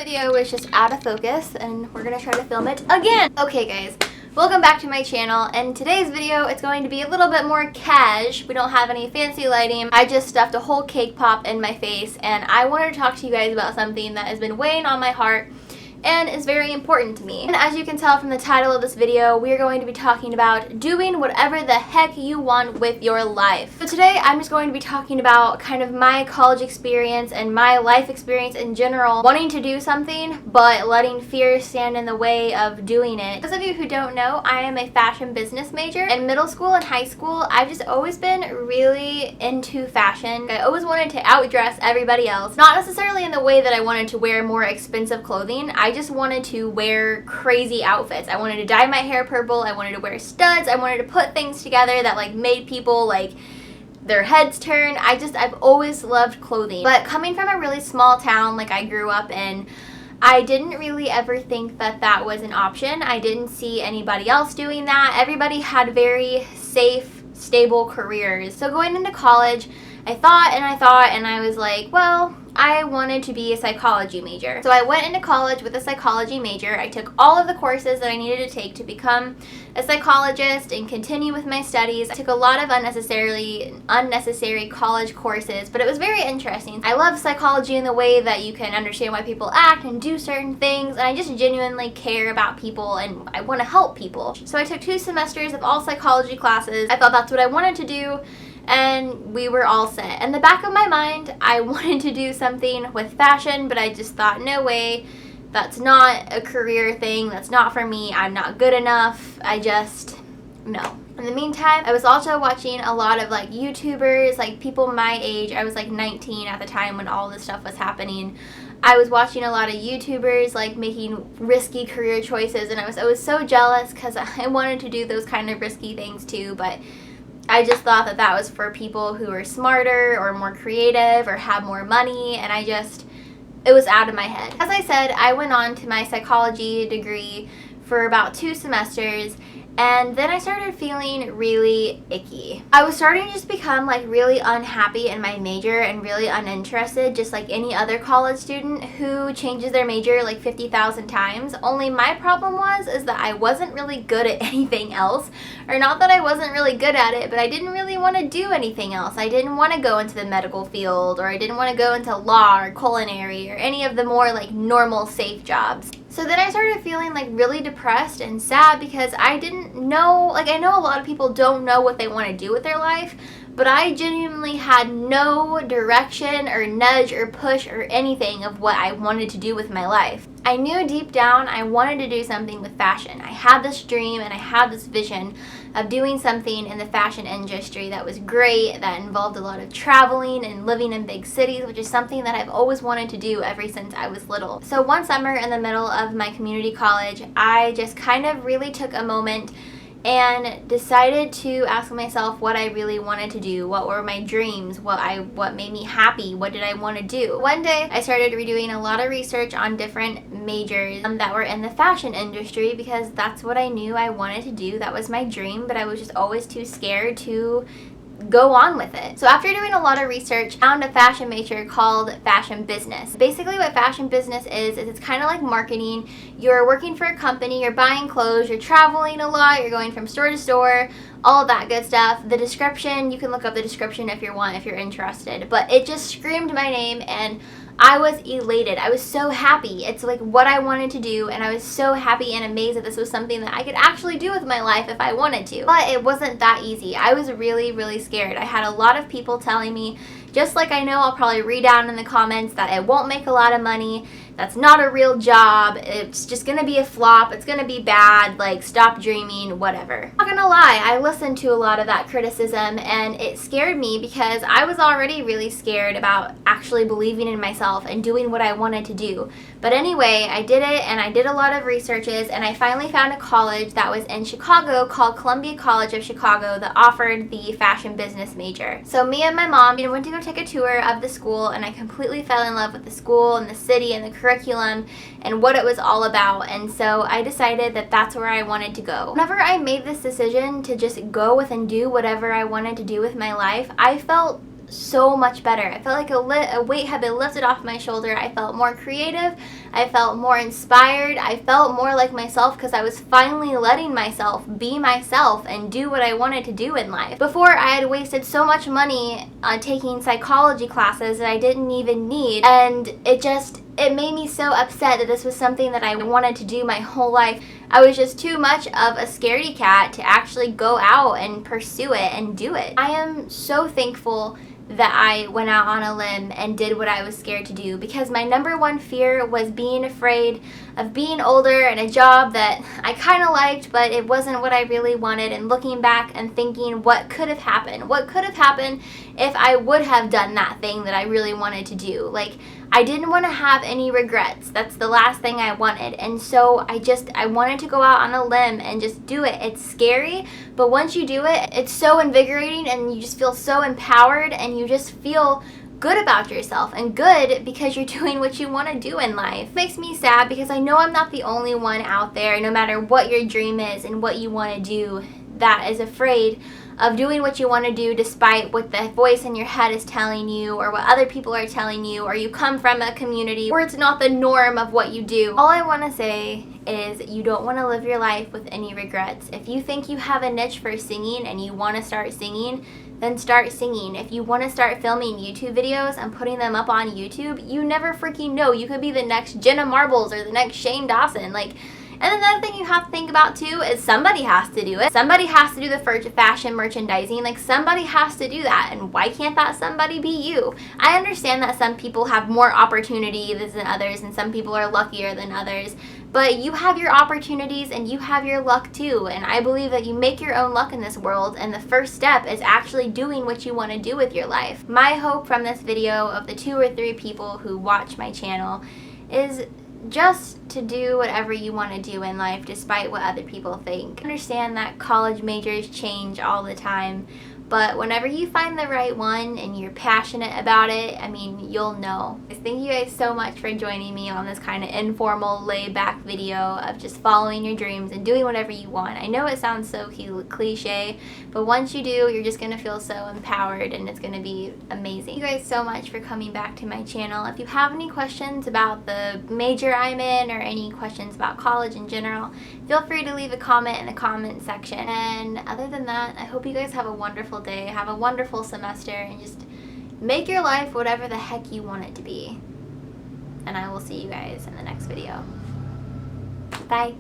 video was just out of focus and we're gonna try to film it again. Okay guys, welcome back to my channel, and today's video it's going to be a little bit more cash. We don't have any fancy lighting. I just stuffed a whole cake pop in my face and I wanted to talk to you guys about something that has been weighing on my heart and is very important to me. And as you can tell from the title of this video, we are going to be talking about doing whatever the heck you want with your life. So today I'm just going to be talking about kind of my college experience and my life experience in general, wanting to do something but letting fear stand in the way of doing it. Those of you who don't know, I am a fashion business major. In middle school and high school, I've just always been really into fashion. I always wanted to outdress everybody else, not necessarily in the way that I wanted to wear more expensive clothing. I just wanted to wear crazy outfits. I wanted to dye my hair purple. I wanted to wear studs. I wanted to put things together that like made people like their heads turn. I've always loved clothing. But coming from a really small town like I grew up in, I didn't really ever think that that was an option. I didn't see anybody else doing that. Everybody had very safe, stable careers. So going into college, I thought and I was like, well, I wanted to be a psychology major. So I went into college with a psychology major. I took all of the courses that I needed to take to become a psychologist and continue with my studies. I took a lot of unnecessary college courses, but it was very interesting. I love psychology in the way that you can understand why people act and do certain things, and I just genuinely care about people and I want to help people. So I took 2 semesters of all psychology classes. I thought that's what I wanted to do, and we were all set. In the back of my mind, I wanted to do something with fashion, but I just thought, no way, that's not a career thing, that's not for me, I'm not good enough, no. In the meantime, I was also watching a lot of like YouTubers, like people my age. I was like 19 at the time when all this stuff was happening. I was watching a lot of YouTubers like making risky career choices, and I was so jealous because I wanted to do those kind of risky things too, but I just thought that that was for people who were smarter or more creative or had more money, and it was out of my head. As I said, I went on to my psychology degree for about 2 semesters, and then I started feeling really icky. I was starting to just become like really unhappy in my major and really uninterested, just like any other college student who changes their major like 50,000 times. Only my problem is that I wasn't really good at anything else, or not that I wasn't really good at it, but I didn't really want to do anything else. I didn't want to go into the medical field, or I didn't want to go into law or culinary or any of the more like normal safe jobs. So then I started feeling like really depressed and sad because I didn't know, like I know a lot of people don't know what they want to do with their life, but I genuinely had no direction or nudge or push or anything of what I wanted to do with my life. I knew deep down I wanted to do something with fashion. I had this dream and I had this vision of doing something in the fashion industry that was great, that involved a lot of traveling and living in big cities, which is something that I've always wanted to do ever since I was little. So one summer in the middle of my community college, I just kind of really took a moment and decided to ask myself what I really wanted to do, what were my dreams, what made me happy, what did I want to do. One day I started redoing a lot of research on different majors that were in the fashion industry because that's what I knew I wanted to do. That was my dream, but I was just always too scared to go on with it. So after doing a lot of research, I found a fashion major called fashion business. Basically what fashion business is it's kind of like marketing. You're working for a company, you're buying clothes, you're traveling a lot, you're going from store to store, all of that good stuff. The description, you can look up the description if you're interested, but it just screamed my name and I was elated. I was so happy. It's like what I wanted to do, and I was so happy and amazed that this was something that I could actually do with my life if I wanted to. But it wasn't that easy. I was really, really scared. I had a lot of people telling me, just like I know I'll probably read down in the comments, that it won't make a lot of money, that's not a real job, it's just gonna be a flop, it's gonna be bad, like stop dreaming, whatever. Not gonna lie, I listened to a lot of that criticism and it scared me because I was already really scared about actually believing in myself and doing what I wanted to do. But anyway, I did it and I did a lot of researches and I finally found a college that was in Chicago called Columbia College of Chicago that offered the fashion business major. So me and my mom went to go take a tour of the school, and I completely fell in love with the school and the city and the curriculum and what it was all about, and so I decided that that's where I wanted to go. Whenever I made this decision to just go with and do whatever I wanted to do with my life, I felt so much better. I felt like a weight had been lifted off my shoulder. I felt more creative. I felt more inspired. I felt more like myself because I was finally letting myself be myself and do what I wanted to do in life. Before, I had wasted so much money on taking psychology classes that I didn't even need, and it made me so upset that this was something that I wanted to do my whole life. I was just too much of a scaredy cat to actually go out and pursue it and do it. I am so thankful that I went out on a limb and did what I was scared to do, because my number one fear was being afraid of being older and a job that I kind of liked, but it wasn't what I really wanted, and looking back and thinking what could have happened. What could have happened if I would have done that thing that I really wanted to do? Like, I didn't want to have any regrets. That's the last thing I wanted. And so I wanted to go out on a limb and just do it. It's scary, but once you do it, it's so invigorating and you just feel so empowered and you just feel good about yourself, and good because you're doing what you want to do in life. It makes me sad because I know I'm not the only one out there, no matter what your dream is and what you want to do, that is afraid of doing what you want to do despite what the voice in your head is telling you, or what other people are telling you, or you come from a community where it's not the norm of what you do. All I want to say is you don't want to live your life with any regrets. If you think you have a niche for singing and you want to start singing, then start singing. If you want to start filming YouTube videos and putting them up on YouTube, you never freaking know. You could be the next Jenna Marbles or the next Shane Dawson. And another thing you have to think about too is somebody has to do it. Somebody has to do the fashion merchandising. Like, somebody has to do that. And why can't that somebody be you? I understand that some people have more opportunities than others and some people are luckier than others. But you have your opportunities and you have your luck too. And I believe that you make your own luck in this world. And the first step is actually doing what you want to do with your life. My hope from this video of the 2 or 3 people who watch my channel is just to do whatever you want to do in life despite what other people think. I understand that college majors change all the time, but whenever you find the right one and you're passionate about it, I mean, you'll know. Thank you guys so much for joining me on this kind of informal, laid-back video of just following your dreams and doing whatever you want. I know it sounds so cliche, but once you do, you're just going to feel so empowered and it's going to be amazing. Thank you guys so much for coming back to my channel. If you have any questions about the major I'm in or any questions about college in general, feel free to leave a comment in the comment section. And other than that, I hope you guys have a wonderful day, have a wonderful semester, and just make your life whatever the heck you want it to be. And I will see you guys in the next video. Bye.